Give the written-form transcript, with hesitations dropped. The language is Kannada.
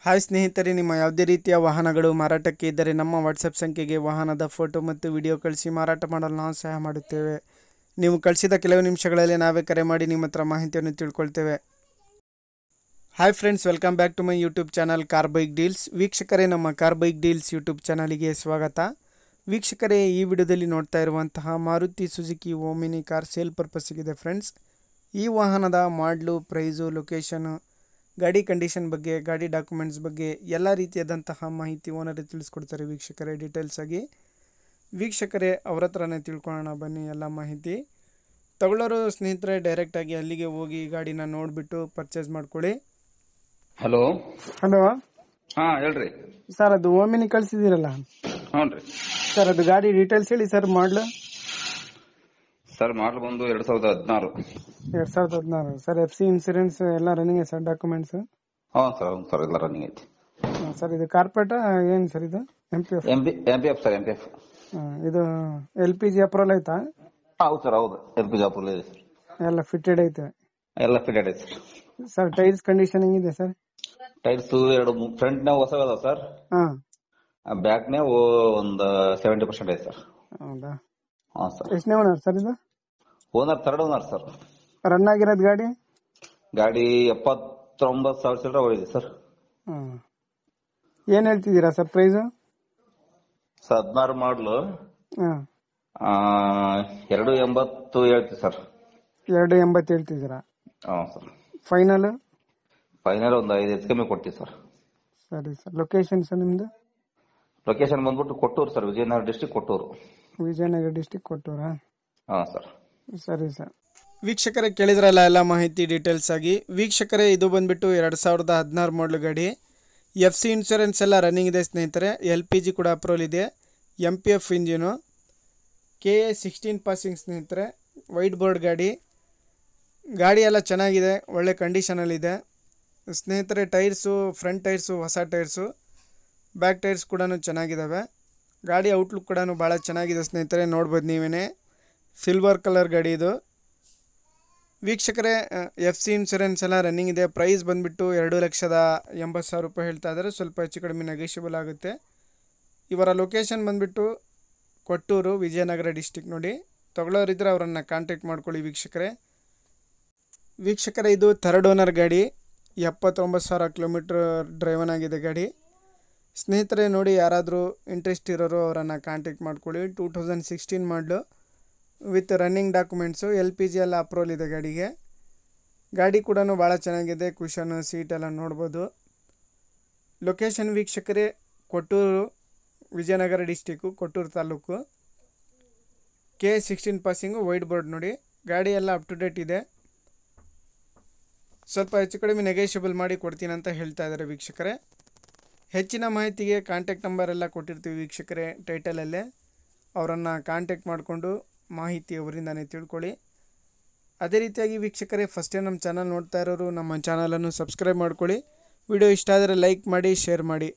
ಹಾಯ್ ಸ್ನೇಹಿತರೆ, ನಿಮ್ಮ ಯಾವುದೇ ರೀತಿಯ ವಾಹನಗಳು ಮಾರಾಟಕ್ಕೆ ಇದ್ದರೆ ನಮ್ಮ ವಾಟ್ಸಪ್ ಸಂಖ್ಯೆಗೆ ವಾಹನದ ಫೋಟೋ ಮತ್ತು ವಿಡಿಯೋ ಕಳಿಸಿ ಮಾರಾಟ ಮಾಡಲು ನಾವು ಸಹಾಯ ಮಾಡುತ್ತೇವೆ. ನೀವು ಕಳಿಸಿದ ಕೆಲವು ನಿಮಿಷಗಳಲ್ಲಿ ನಾವೇ ಕರೆ ಮಾಡಿ ನಿಮ್ಮ ಹತ್ರ ಮಾಹಿತಿಯನ್ನು ತಿಳ್ಕೊಳ್ತೇವೆ. Hi friends, welcome back to my YouTube channel car bike deals. ವೀಕ್ಷಕರೇ, ನಮ್ಮ ಕಾರ್ ಬೈಕ್ ಡೀಲ್ಸ್ ಯೂಟ್ಯೂಬ್ ಚಾನಲಿಗೆ ಸ್ವಾಗತ. ವೀಕ್ಷಕರೇ, ಈ ವಿಡಿಯೋದಲ್ಲಿ ನೋಡ್ತಾ ಇರುವಂತಹ Maruti Suzuki Omni car sale ಪರ್ಪಸ್ಸಿಗಿದೆ ಫ್ರೆಂಡ್ಸ್. ಈ ವಾಹನದ ಮಾಡಲು, ಪ್ರೈಸು, ಲೊಕೇಶನು, ಗಾಡಿ ಕಂಡೀಷನ್ ಬಗ್ಗೆ, ಗಾಡಿ ಡಾಕ್ಯುಮೆಂಟ್ಸ್ ಬಗ್ಗೆ ಎಲ್ಲ ರೀತಿಯಾದಂತಹ ಮಾಹಿತಿ ಓನರೇ ತಿಳಿಸ್ಕೊಡ್ತಾರೆ ವೀಕ್ಷಕರೇ ಡೀಟೇಲ್ಸ್ ಆಗಿ. ವೀಕ್ಷಕರೇ, ಅವ್ರ ಹತ್ರನೇ ತಿಳ್ಕೊಳ್ಳೋಣ ಬನ್ನಿ ಎಲ್ಲ ಮಾಹಿತಿ. ತಗೊಳ್ಳೋರು ಸ್ನೇಹಿತರೆ ಡೈರೆಕ್ಟಾಗಿ ಅಲ್ಲಿಗೆ ಹೋಗಿ ಗಾಡಿನ ನೋಡಿಬಿಟ್ಟು ಪರ್ಚೇಸ್ ಮಾಡ್ಕೊಳ್ಳಿ. ಹಲೋ ಹಲೋ ಹಾ ಹೇಳ್ರಿ ಸರ್, ಅದು ಓಮಿನಿ ಕಳಿಸಿದಿರಲ್ಲ ಹ್ಞೂ ಸರ್, ಅದು ಗಾಡಿ ಡೀಟೇಲ್ಸ್ ಹೇಳಿ ಸರ್. ಮಾಡಲು ಸರ್, ಮಾಡಲ್ ಬಂದು 2016. 2016 ಸರ್. FC ಇನ್ಸೂರೆನ್ಸ್ ಎಲ್ಲ ರನ್ನಿಂಗ್ ಸರ್, ಡಾಕ್ಯುಮೆಂಟ್ಸ್? ಹ್ಞೂ ಸರ್ ಎಲ್ಲ ರನ್ನಿಂಗ್ ಐತಿ ಸರ್. ಇದು ಕಾರ್ಪೊರೇಟ ಏನು ಸರ್? ಇದು MPF? MPF sir, MPF. ಇದು LPG ಅಪ್ರೂವಲ್ ಆಯ್ತಾ? ಹೌದು ಸರ್, ಹೌದು. LPG ಅಪ್ರೂವಲ್ ಇದೆ ಸರ್. ಎಲ್ಲ ಫಿಟೆಡ್ ಐತೆ? ಎಲ್ಲ ಫಿಟೆಡ್ ಐತೆ ಸರ್. ಸರ್, ಟೈರ್ಸ್ ಕಂಡೀಷನ್ ಹೆಂಗಿದೆ ಸರ್? ಟೈರ್ಸ್ ಎರಡು ಫ್ರಂಟ್ ನೇ ಹೊಸ ಅದಾವ ಸರ್. ಬ್ಯಾಕ್ ನೇ ಒಂದು 70% ಐತೆ ಸರ್. ಹೌದಾ? ಹಾಂ ಸರ್. ಎಷ್ಟನೇ ಓನರ್ ಸರ್ ಇದು? Owner third owner sir. Run ಆಗಿರೋದು ಗಾಡಿ? ಗಾಡಿ 79,000 ಚಿಲ್ಲರೆ ಹೊಡಿದೆ ಸರ್. ಏನ್ ಹೇಳ್ತಿದ್ದೀರಾ ಸರ್ ಪ್ರೈಸು? 16 ಮಾಡಲು 280 ಹೇಳ್ತೀವಿ ಸರ್. 280 ಹೇಳ್ತಿದ್ದೀರಾ? ಹಾಂ ಸರ್. ಫೈನಲ್ ಒಂದು 5 ಹೆಚ್ಚು ಕಮ್ಮಿ ಕೊಡ್ತೀವಿ ಸರ್. ಸರಿ ಸರ್. ಲೊಕೇಶನ್ ಸರ್ ನಿಮ್ದು? ಲೊಕೇಶನ್ ಬಂದ್ಬಿಟ್ಟು ಕೊಟ್ಟೂರು ಸರ್, ವಿಜಯನಗರ ಡಿಸ್ಟಿಕ್ ಕೊಟ್ಟೂರು. ವಿಜಯನಗರ ಡಿಸ್ಟಿಕ್ ಕೊಟ್ಟೂರಾ? ಹಾಂ ಸರ್. ಸರಿ ಸರ್. ವೀಕ್ಷಕರೇ, ಕೇಳಿದ್ರಲ್ಲ ಎಲ್ಲ ಮಾಹಿತಿ ಡೀಟೇಲ್ಸ್ ಆಗಿ. ವೀಕ್ಷಕರೇ, ಇದು ಬಂದ್ಬಿಟ್ಟು 2016 ಮಾಡಲು ಗಾಡಿ. FC ಇನ್ಶೂರೆನ್ಸ್ ಎಲ್ಲ ರನ್ನಿಂಗ್ ಇದೆ ಸ್ನೇಹಿತರೆ. LPG ಕೂಡ ಅಪ್ರೂವಲ್ ಇದೆ. MPF engine. KA 16 ಪಾಸಿಂಗ್ ಸ್ನೇಹಿತರೆ. ವೈಟ್ ಬೋರ್ಡ್ ಗಾಡಿ. ಗಾಡಿ ಎಲ್ಲ ಚೆನ್ನಾಗಿದೆ, ಒಳ್ಳೆ ಕಂಡೀಷನಲ್ಲಿದೆ ಸ್ನೇಹಿತರೆ. ಟೈರ್ಸು, ಫ್ರಂಟ್ ಟೈರ್ಸು ಹೊಸ ಟೈರ್ಸು, ಬ್ಯಾಕ್ ಟೈರ್ಸ್ ಕೂಡ ಚೆನ್ನಾಗಿದ್ದಾವೆ. ಗಾಡಿ ಔಟ್ಲುಕ್ ಕೂಡ ಭಾಳ ಚೆನ್ನಾಗಿದೆ ಸ್ನೇಹಿತರೆ, ನೋಡ್ಬೋದು ನೀವೇ. ಸಿಲ್ವರ್ ಕಲರ್ ಗಾಡಿ ಇದು. ವೀಕ್ಷಕರೇ, FC ಇನ್ಶೂರೆನ್ಸ್ ಎಲ್ಲ ರನ್ನಿಂಗ್ ಇದೆ. ಪ್ರೈಸ್ ಬಂದುಬಿಟ್ಟು 2,80,000 ರೂಪಾಯಿ ಹೇಳ್ತಾ ಇದ್ದಾರೆ. ಸ್ವಲ್ಪ ಹೆಚ್ಚು ಕಡಿಮೆ ನೆಗೋಷಿಯಬಲ್ ಆಗುತ್ತೆ. ಇವರ ಲೊಕೇಶನ್ ಬಂದುಬಿಟ್ಟು ಕೊಟ್ಟೂರು, ವಿಜಯನಗರ ಡಿಸ್ಟಿಕ್. ನೋಡಿ, ತಗೊಳ್ಳೋರಿದ್ದರೆ ಅವರನ್ನು ಕಾಂಟ್ಯಾಕ್ಟ್ ಮಾಡ್ಕೊಳ್ಳಿ ವೀಕ್ಷಕರೇ. ಇದು ಥರ್ಡ್ ಓನರ್ ಗಾಡಿ. 79,000 ಕಿಲೋಮೀಟ್ರ್ ಡ್ರೈವನ್ ಆಗಿದೆ ಗಾಡಿ ಸ್ನೇಹಿತರೆ. ನೋಡಿ, ಯಾರಾದರೂ ಇಂಟ್ರೆಸ್ಟ್ ಇರೋರು ಅವರನ್ನು ಕಾಂಟ್ಯಾಕ್ಟ್ ಮಾಡ್ಕೊಳ್ಳಿ. 2016 ಮಾಡಲು ವಿತ್ ರನ್ನಿಂಗ್ ಡಾಕ್ಯುಮೆಂಟ್ಸು. LPG ಎಲ್ಲ ಅಪ್ರೂವಲ್ ಇದೆ ಗಾಡಿಗೆ. ಗಾಡಿ ಕೂಡ ಭಾಳ ಚೆನ್ನಾಗಿದೆ. ಕುಷನು, ಸೀಟ್ ಎಲ್ಲ ನೋಡ್ಬೋದು. ಲೊಕೇಶನ್ ವೀಕ್ಷಕರೇ Kottur, Vijayanagara district, Kottur taluk. KA 16 passing, white board. ನೋಡಿ, ಗಾಡಿ ಎಲ್ಲ ಅಪ್ ಟು ಡೇಟ್ ಇದೆ. ಸ್ವಲ್ಪ ಹೆಚ್ಚು ಕಡಿಮೆ ನೆಗೋಷಿಯಬಲ್ ಮಾಡಿ ಕೊಡ್ತೀನಿ ಅಂತ ಹೇಳ್ತಾ ಇದ್ದಾರೆ ವೀಕ್ಷಕರೇ. ಹೆಚ್ಚಿನ ಮಾಹಿತಿಗೆ ಕಾಂಟ್ಯಾಕ್ಟ್ ನಂಬರ್ ಎಲ್ಲ ಕೊಟ್ಟಿರ್ತೀವಿ ವೀಕ್ಷಕರೇ ಟೈಟಲಲ್ಲೇ. ಅವರನ್ನು ಕಾಂಟ್ಯಾಕ್ಟ್ ಮಾಡಿಕೊಂಡು ಮಾಹಿತಿ ಅವರಿಂದನೇ ತಿಳ್ಕೊಳ್ಳಿ. ಅದೇ ರೀತಿಯಾಗಿ ವೀಕ್ಷಕರೇ, ಫಸ್ಟ್ ಟೈಮ್ ನಮ್ಮ ಚಾನಲ್ ನೋಡ್ತಾ ಇರೋರು ನಮ್ಮ ಚಾನಲನ್ನು ಸಬ್ಸ್ಕ್ರೈಬ್ ಮಾಡ್ಕೊಳ್ಳಿ. ವಿಡಿಯೋ ಇಷ್ಟ ಆದರೆ ಲೈಕ್ ಮಾಡಿ, ಶೇರ್ ಮಾಡಿ.